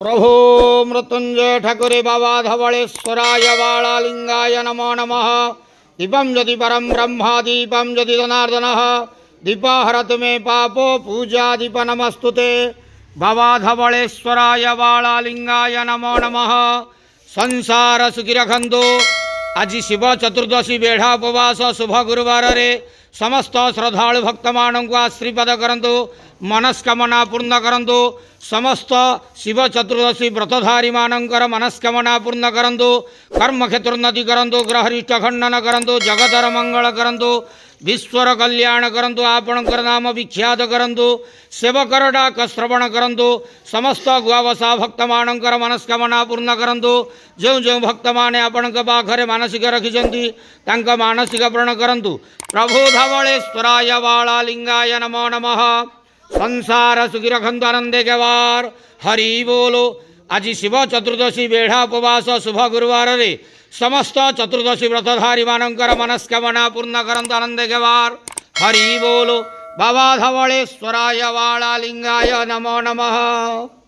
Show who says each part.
Speaker 1: प्रभो मृत्युंजय ठाकुरे बाबा धवलेश्वराय बालालिंगाय नमो नमः। दीपं ज्योति परम ब्रह्म दीपं ज्योति जनार्दन दीपहरतु मे पापो पूजा दीप नमस्तुते। बाबा धवलेश्वराय बालालिंगाय नमो नमः। संसार सुखी रखंतु। आज शिव चतुर्दशी बेढ़ा उपवास शुभ गुरुवार रे समस्त श्रद्धालु भक्त मानू आशीर्वाद करंतु, मनस्कामना पूर्ण करंतु। समस्त शिव चतुर्दशी व्रतधारी मानकर मनस्कामना पूर्ण करंतु। कर्म क्षेत्रोन्नति करंतु, ग्रहरिष्ट खंडन करंतु, जगतर मंगल करंतु, विश्वर कल्याण करंतु, आपणकर नाम विख्यात करंतु, सेवकर डाक श्रवण करंतु। समस्त गुआवसा भक्त मानकर मनस्कामना पूर्ण करंतु। जो जो भक्त माने आपण पाखरे मानसिक रखिछंती तांका मानसिक पूर्ण करंतु। प्रभु धवलेश्वराय बालालिंगाय नमो नमः। संसार सुखी रखंतु, आनंदे गवार। हरि बोलो। आज शिव चतुर्दशी बेढ़ा उपवास शुभ गुरुवार रे समस्त चतुर्दशी व्रतधारी मानकर मनस्कामना पूर्ण करंतु, आनंदे गवार। हरि बोलो। बाबा धवलेश्वराय बालालिंगाय नमो नमः।